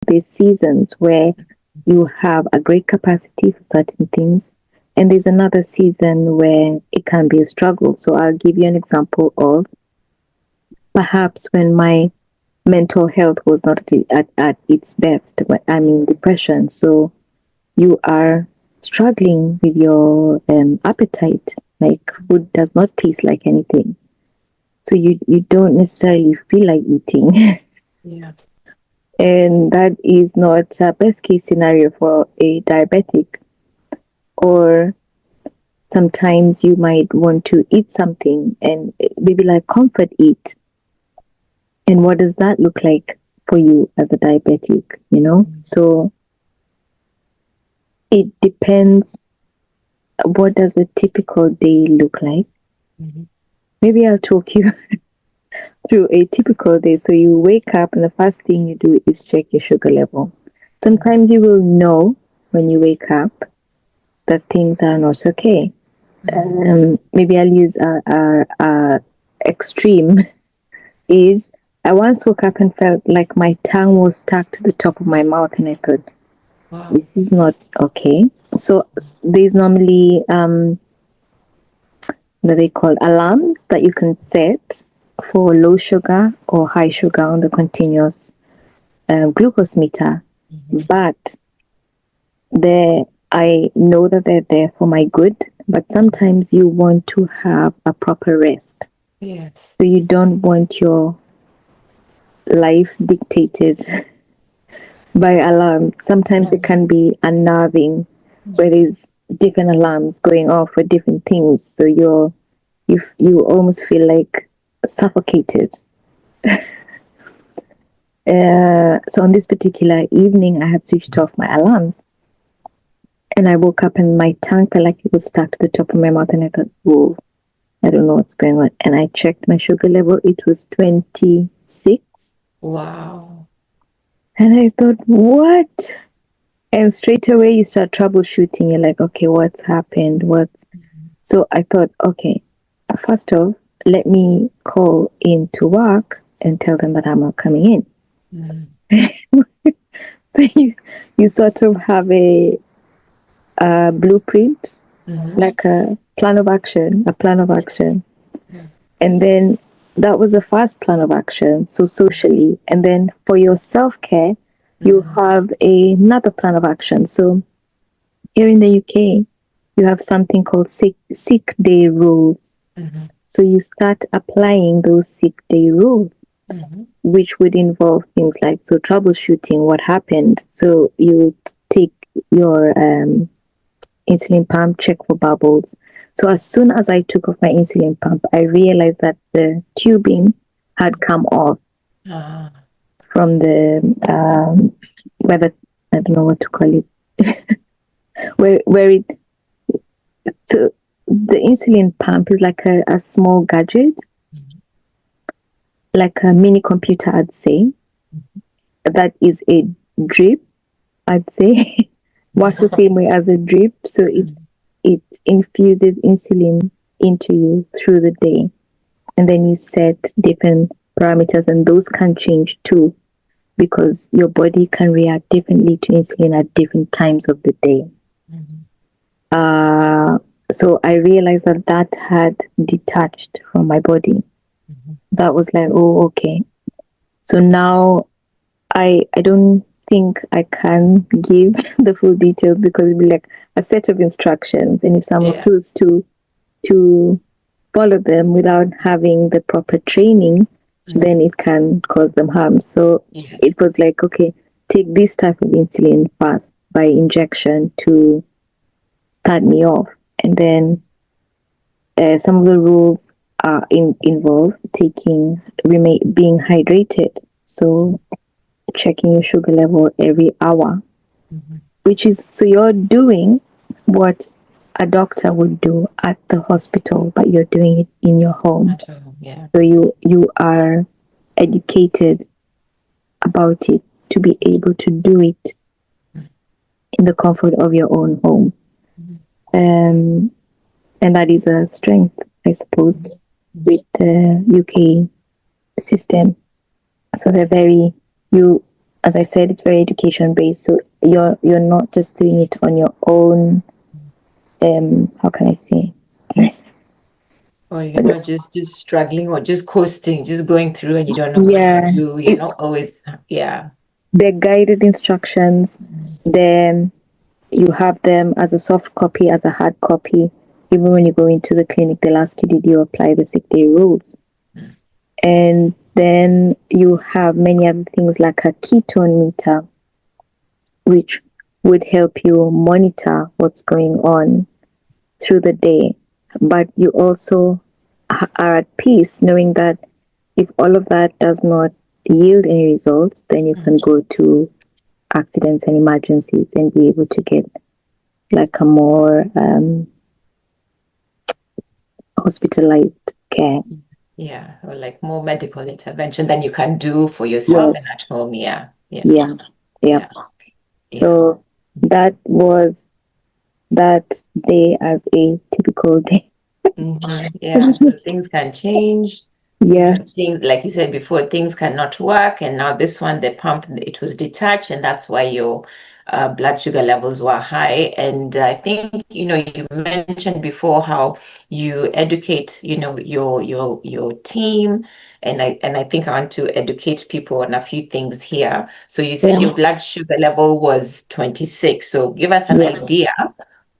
There's seasons where you have a great capacity for certain things, and there's another season where it can be a struggle. So I'll give you an example of perhaps when my mental health was not at its best. I'm in depression. So you are struggling with your appetite. Like food does not taste like anything. So you don't necessarily feel like eating. Yeah. And that is not a best case scenario for a diabetic. Or sometimes you might want to eat something and maybe like comfort eat. And what does that look like for you as a diabetic, you know? So it depends. What does a typical day look like? Mhm. Maybe I'll talk you through a typical day. So you wake up and the first thing you do is check your sugar level. Sometimes you will know when you wake up that things are not okay. Maybe I'll use a extreme is I once woke up and felt like my tongue was stuck to the top of my mouth, and I thought, Wow. this is not okay. So there's normally what they call alarms that you can set for low sugar or high sugar on the continuous glucose meter. Mhm. But they I know that they're there for my good, but sometimes you want to have a proper rest. Yes. So you don't want your life dictated by alarms. Sometimes it can be unnerving where there's different alarms going off for different things. So you almost feel like suffocated. So on this particular evening, I had switched off my alarms, and I woke up and my tongue felt like it was stuck to the top of my mouth, and I thought, whoa, I don't know what's going on. And I checked my sugar level; it was 26, Wow. and I thought, what? And straight away you start troubleshooting. You're like, okay, what's happened? What's So I thought, okay, first off, let me call in to work and tell them that I'm not coming in. Mhm. So you sort of have a blueprint, Mhm. like a plan of action. Yeah. And then that was the first plan of action. So socially, and then for your self care, you Mhm. have another plan of action. So here in the UK, you have something called sick day rules. Mhm. So you start applying those sick day rules, Mhm. which would involve things like so troubleshooting what happened. So you would take your insulin pump, check for bubbles. So as soon as I took off my insulin pump, I realized that the tubing had come off Ah. from the whether I don't know what to call it, where it so the insulin pump is like a small gadget, Mhm. like a mini computer, I'd say, that is a drip, I'd say, works the same way as a drip. So Mhm. it infuses insulin into you through the day. And then you set different parameters, and those can change too, because your body can react differently to insulin at different times of the day. Mhm. Uh, so I realized that that had detached from my body. Mhm. That was like, oh, okay. So now I don't think I can give the full details because it'd be like a set of instructions, and if someone Yeah. chooses to follow them without having the proper training, Mhm. then it can cause them harm. So Yes. it was like, okay, take this type of insulin first by injection to start me off, and then some of the rules are involve taking being hydrated. So checking your sugar level every hour, Mhm. which is so you're doing what a doctor would do at the hospital, but you're doing it in your home. At home. Yeah. So you are educated about it to be able to do it in the comfort of your own home. Um, and that is a strength, I suppose, with the UK system. So they're very you, as I said, it's very education based. So you're not just doing it on your own. How can I say? Or you're not just struggling or just coasting, just going through and you don't know what to Yeah, do. You're it's not always, yeah. the guided instructions. Then you have them as a soft copy, as a hard copy. Even when you go into the clinic, they'll ask you, did you apply the sick day rules? And then you have many other things like a ketone meter, which would help you monitor what's going on through the day. But you also are at peace knowing that if all of that does not yield any results, then you can go to accidents and emergencies and be able to get like a more hospitalized care. Yeah, or like more medical intervention than you can do for yourself Yes. and at home. Yeah, yeah, Yeah. Yeah. yeah, yeah. So that was that day as a typical day. Yeah, so things can change. Yeah. Things like you said before, things cannot work, and now this one, the pump, it was detached, and that's why your blood sugar levels were high. And I think you mentioned before how you educate your team, and I think I want to educate people on a few things here. So you said Yeah. your blood sugar level was 26. So give us an Yeah. idea.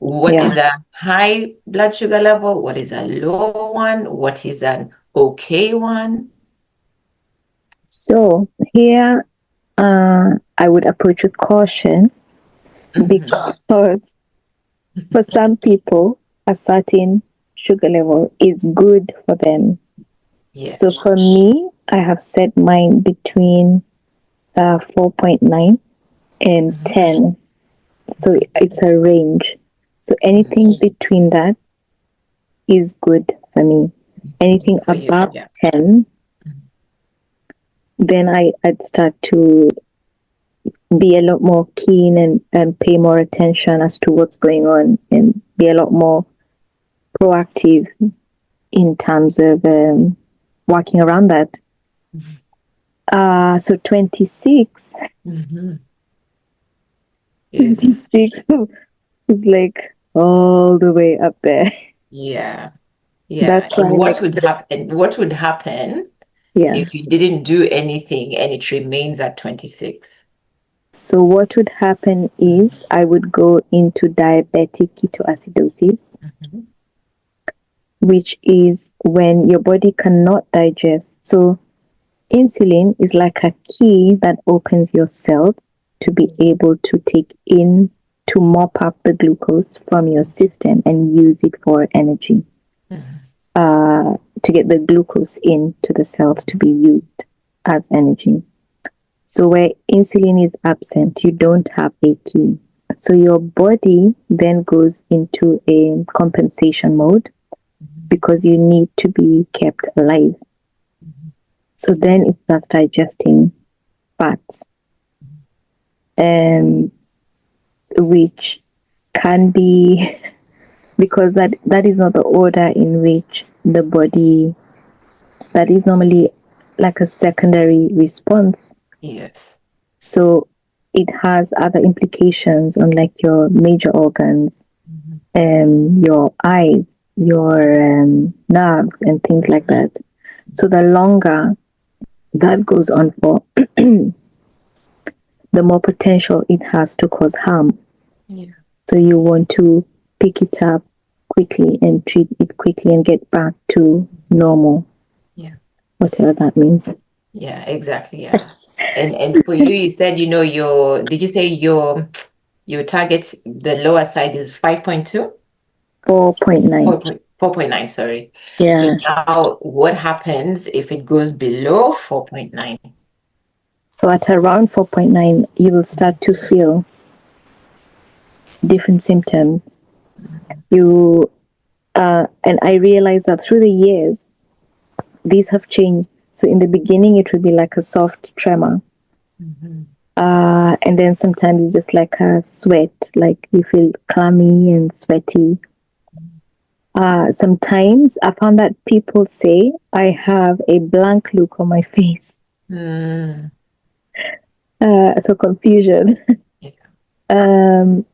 What Yeah. is a high blood sugar level? What is a low one? What is an okay one? So here I would approach with caution Mhm. because for some people, a certain sugar level is good for them. Yes. So for me, I have set mine between 4.9 and Mhm. 10. So it's a range. So anything between that is good for me. Anything For you, above yeah. 10, then I'd start to be a lot more keen and pay more attention as to what's going on and be a lot more proactive in terms of working around that. So 26, Mhm. Is 26 is like all the way up there. yeah, yeah. That's why, And like, what would happen? What would happen yeah. if you didn't do anything and it remains at 26? So what would happen is I would go into diabetic ketoacidosis, Mhm. which is when your body cannot digest. So insulin is like a key that opens your cells to be able to take in, to mop up the glucose from your system and use it for energy, Mhm. to get the glucose into the cells to be used as energy. So where insulin is absent, you don't have a key. So your body then goes into a compensation mode because you need to be kept alive. So then it starts digesting fats, um, which can be because that is not the order in which the body, that is normally like a secondary response. Yes. So it has other implications on like your major organs, Mhm. your eyes, your nerves, and things like that. So the longer that goes on for, the more potential it has to cause harm. Yeah. So you want to pick it up quickly and treat it quickly and get back to normal, Yeah. whatever that means. Yeah, exactly. Yeah. And for you, you said, did you say your target, the lower side is 5.2? 4.9. 4.9, sorry. So Yeah. now what happens if it goes below 4.9? So at around 4.9, you will start to feel different symptoms. You and I realized that through the years, these have changed. So in the beginning, it would be like a soft tremor. And then sometimes it's just like a sweat, like you feel clammy and sweaty. Sometimes I found that people say I have a blank look on my face. Mm. So confusion. Yeah. Um,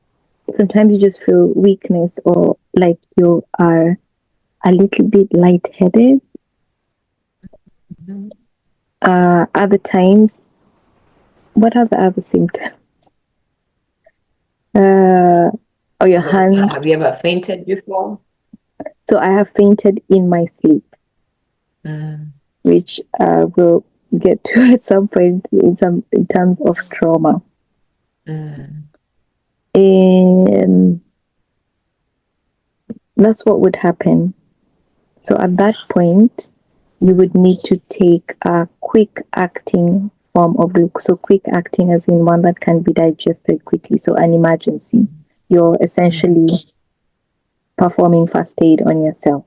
Sometimes you just feel weakness or like you are a little bit lightheaded. Mhm. Other times, what are the other symptoms? Or your hands. Have you ever fainted before? So I have fainted in my sleep, Mm. which we'll get to at some point in terms of trauma. Mm. And that's what would happen. So at that point, you would need to take a quick acting form of the so quick acting as in one that can be digested quickly. So an emergency. You're essentially performing first aid on yourself.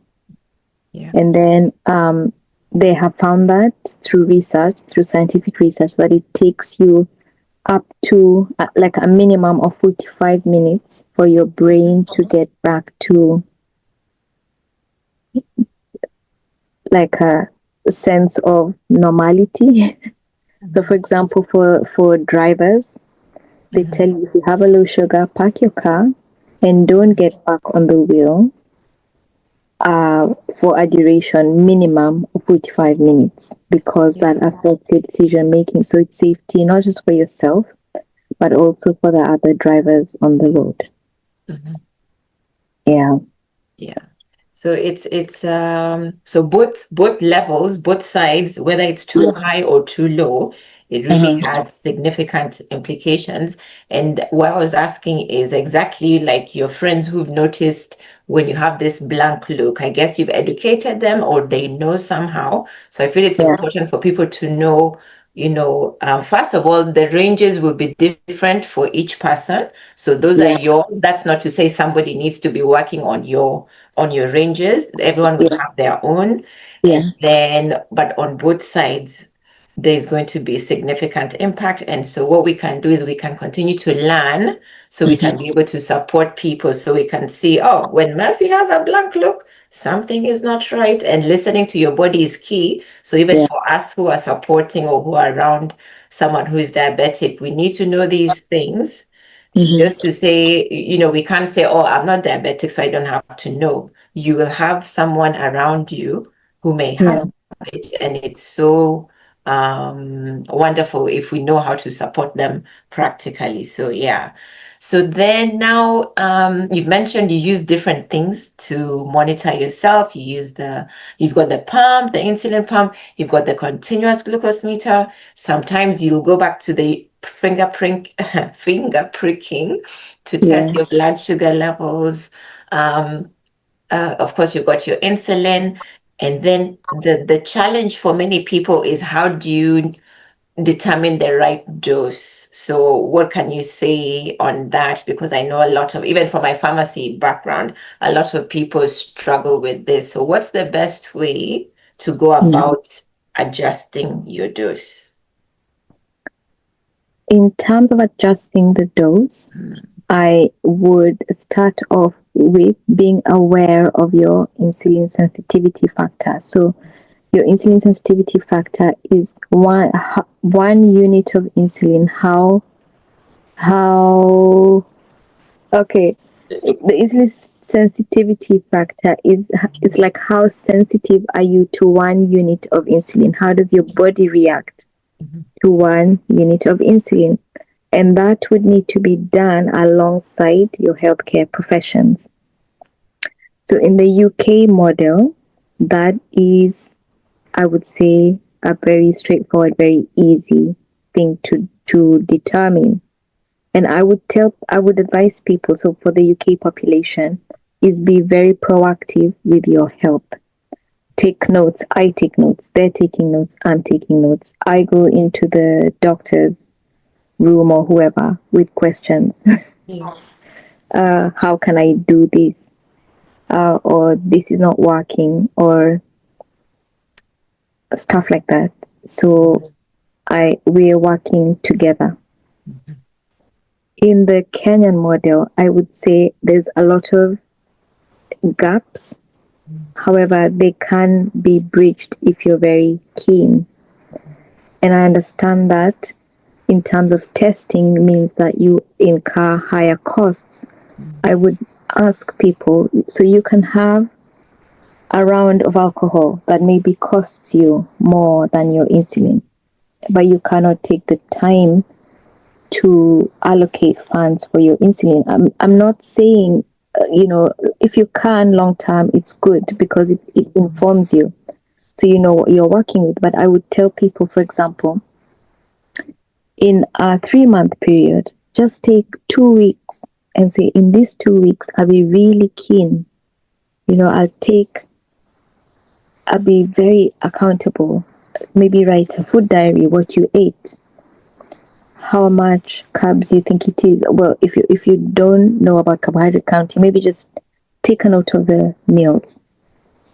Yeah. And then they have found that through research, through scientific research, that it takes you up to like a minimum of 45 minutes for your brain to get back to like a sense of normality. So, for Mhm. example, for drivers, they tell Mhm. you if you have a low sugar, park your car and don't get back on the wheel uh, for a duration minimum of 45 minutes because Yeah. that affects your decision making. So it's safety not just for yourself, but also for the other drivers on the road. Mhm. Yeah. Yeah. So so both levels, both sides, whether it's too high or too low, it really Uh-huh. has significant implications. And what I was asking is exactly like your friends who've noticed when you have this blank look. I guess you've educated them or they know somehow. So I feel it's Yeah. important for people to know, first of all, the ranges will be different for each person. So those are Yeah. yours. That's not to say somebody needs to be working on your ranges. Everyone will Yeah. have their own. Yeah. And then, but on both sides, there's going to be significant impact. And so what we can do is we can continue to learn so we can Mm-hmm. be able to support people so we can see, oh, when Mercy has a blank look, something is not right. And listening to your body is key. So even Yeah. for us who are supporting or who are around someone who is diabetic, we need to know these things Mm-hmm. just to say, we can't say, oh, I'm not diabetic, so I don't have to know. You will have someone around you who may have Yeah. it, and it's so wonderful if we know how to support them practically. So, yeah. So then now you've mentioned you use different things to monitor yourself. You've got the pump, the insulin pump, you've got the continuous glucose meter. Sometimes you'll go back to the finger pricking to Yeah. test your blood sugar levels. Um, of course, you've got your insulin. And then the challenge for many people is how do you determine the right dose? So, what can you say on that? Because I know a lot of, even from my pharmacy background, a lot of people struggle with this. So, what's the best way to go Mm. about adjusting your dose? In terms of adjusting the dose, Mm. I would start off with being aware of your insulin sensitivity factor. So, your insulin sensitivity factor is one unit of insulin. How okay? The insulin sensitivity factor is like how sensitive are you to one unit of insulin? How does your body react Mhm. to one unit of insulin? And that would need to be done alongside your healthcare professions. So in the UK model, that is, I would say, a very straightforward, very easy thing to determine. And I would advise people, so for the UK population, is be very proactive with your health. Take notes. I take notes. They're taking notes. I'm taking notes. I go into the doctor's room or whoever with questions. Yeah. How can I do this? Or this is not working, or stuff like that. So we're working together. Mhm. In the Kenyan model, I would say there's a lot of gaps. However, they can be bridged if you're very keen. And I understand that in terms of testing means that you incur higher costs. I would ask people, so you can have a round of alcohol that maybe costs you more than your insulin, but you cannot take the time to allocate funds for your insulin. I'm not saying, if you can long term, it's good because it informs you. So you know what you're working with. But I would tell people, for example, in a 3 month period, just take 2 weeks and say, in these 2 weeks, I'll be really keen. I'll be very accountable. Maybe write a food diary, what you ate, how much carbs you think it is. Well, if you don't know about carbohydrate counting, maybe just take a note of the meals,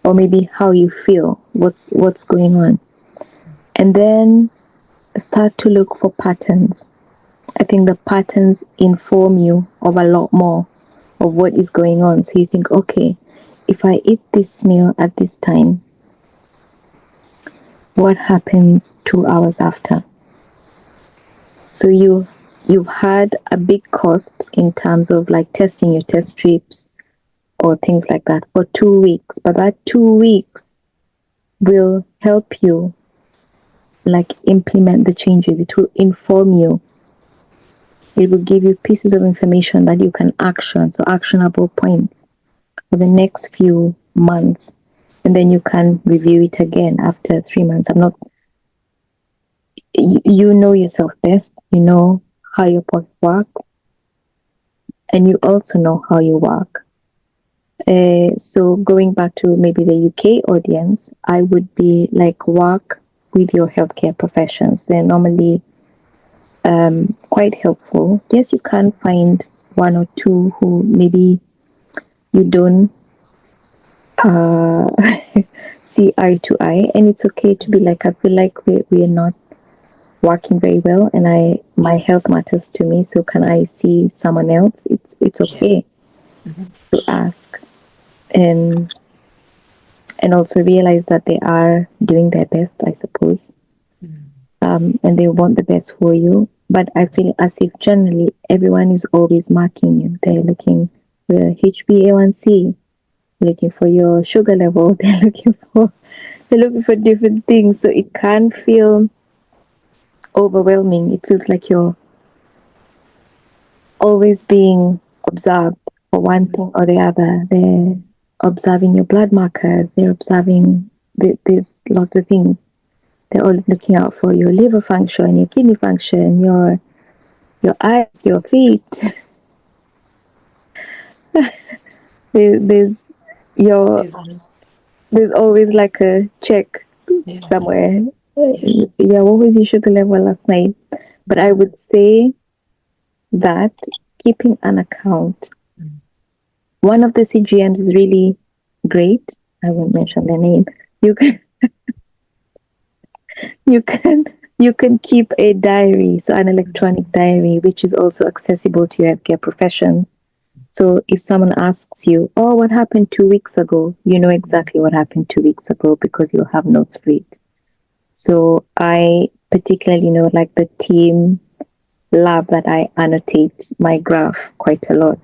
or maybe how you feel, what's going on, and then start to look for patterns. I think the patterns inform you of a lot more of what is going on. So you think, okay, if I eat this meal at this time, what happens 2 hours after? So you've had a big cost in terms of like testing your test strips or things like that for 2 weeks, but that 2 weeks will help you like implement the changes. It will inform you. It will give you pieces of information that you can action, so actionable points for the next few months, and then you can review it again after 3 months. I'm not. You know yourself best. You know how your body works, and you also know how you work. So going back to maybe the UK audience, I would be like, work with your healthcare professions. They're normally quite helpful. Yes, you can find one or two who maybe you don't uh, see eye to eye, and it's okay to be like, I feel like we are not working very well, and my health matters to me. So can I see someone else? It's Yeah. okay Mhm. to ask, and also realize that they are doing their best, I suppose, Mhm. and they want the best for you. But I feel as if generally everyone is always marking you. They're looking for your HbA1c, looking for your sugar level. They're looking for different things. So it can feel overwhelming. It feels like you're always being observed for one thing or the other. They're observing your blood markers. They're observing there's lots of things. They're always looking out for your liver function, your kidney function, your eyes, your feet. There's your Isn't it? there's always like a check Yeah. somewhere. Yeah. Yeah, what was your sugar level last night? But I would say that keeping an account, Mm. one of the CGMs is really great. I won't mention their name. You can you can you can keep a diary, so an electronic diary, which is also accessible to your healthcare profession. So if someone asks you, "Oh, what happened 2 weeks ago?" you know exactly what happened 2 weeks ago because you have notes for it. So I particularly know like the team lab that I annotate my graph quite a lot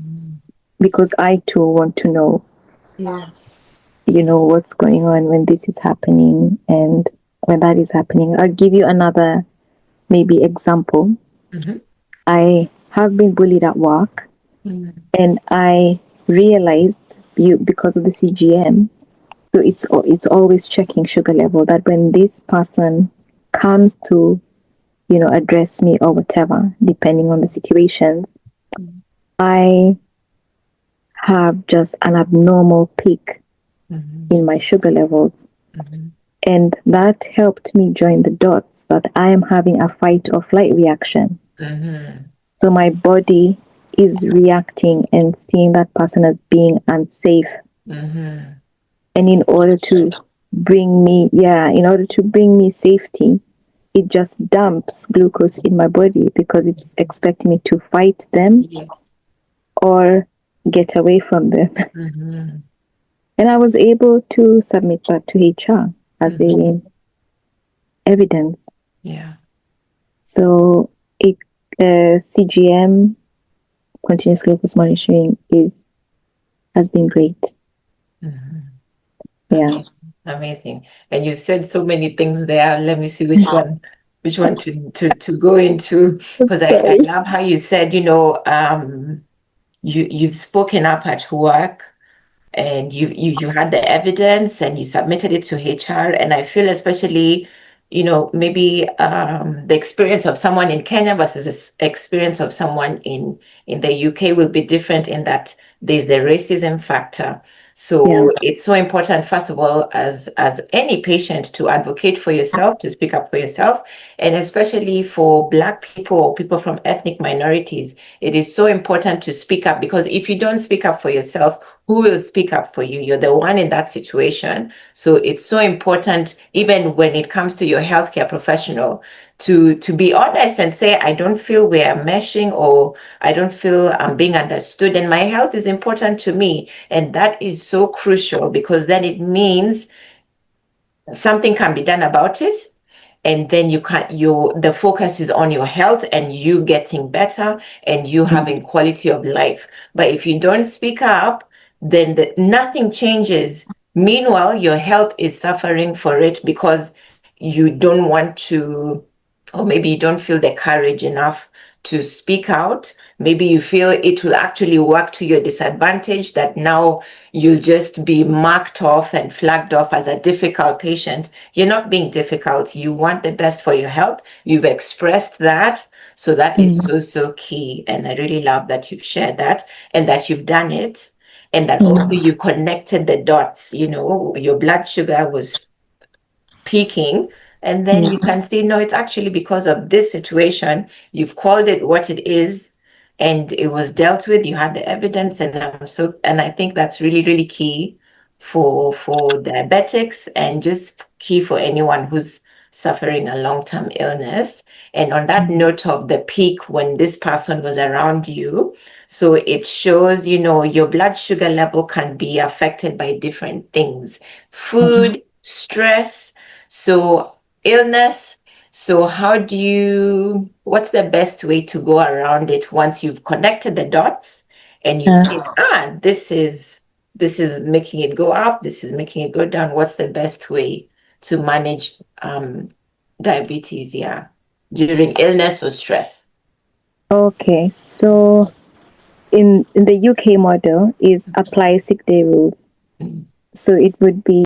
Mm. because I too want to know, Yeah. what's going on when this is happening and when that is happening. I'll give you another maybe example. Mhm. I have been bullied at work, Mm. and I realized because of the CGM. So it's always checking sugar level, that when this person comes to address me or whatever, depending on the situation, Mm. I have just an abnormal peak Mhm. in my sugar levels. Mhm. And that helped me join the dots that I am having a fight or flight reaction. Mhm. So my body is reacting and seeing that person as being unsafe. Mhm. And in order to bring me safety, it just dumps glucose in my body because it's expecting me to fight them Yes. or get away from them. Mm-hmm. And I was able to submit that to HR as Mm-hmm. a evidence. Yeah. So it CGM, continuous glucose monitoring, is has been great. Mm-hmm. Yeah. Amazing. And you said so many things there. Let me see which one to go into. Because I Sorry. love how you said, you've spoken up at work and you had the evidence and you submitted it to HR. And I feel especially, maybe the experience of someone in Kenya versus the experience of someone in the UK will be different in that there's the racism factor. Yeah. So it's so important, first of all, as any patient, to advocate for yourself, to speak up for yourself, and especially for Black people or people from ethnic minorities, it is so important to speak up, because if you don't speak up for yourself, who will speak up for you? You're the one in that situation. So it's so important, even when it comes to your healthcare professional, to be honest and say, I don't feel we are meshing, or I don't feel I'm being understood, and my health is important to me. And that is so crucial, because then it means something can be done about it, and then the focus is on your health and you getting better and you having quality of life. But if you don't speak up, then nothing changes. Meanwhile, your health is suffering for it because you don't want to, or maybe you don't feel the courage enough to speak out. Maybe you feel it will actually work to your disadvantage, that now you'll just be marked off and flagged off as a difficult patient. You're not being difficult. You want the best for your health. You've expressed that. So that is Mm. so, so key. And I really love that you've shared that and that you've done it. And that also Mm. you connected the dots. Your blood sugar was peaking, and then you can see, no, it's actually because of this situation. You've called it what it is, and it was dealt with. You had the evidence, and I think that's really, really key for diabetics, and just key for anyone who's suffering a long-term illness. And on that note of the peak, when this person was around you, so it shows, your blood sugar level can be affected by different things: food, stress, so illness. So what's the best way to go around it once you've connected the dots and you've seen, this is making it go up, this is making it go down? What's the best way to manage diabetes, yeah, during illness or stress? Okay, so in the UK model is apply sick day rules. Mm. So it would be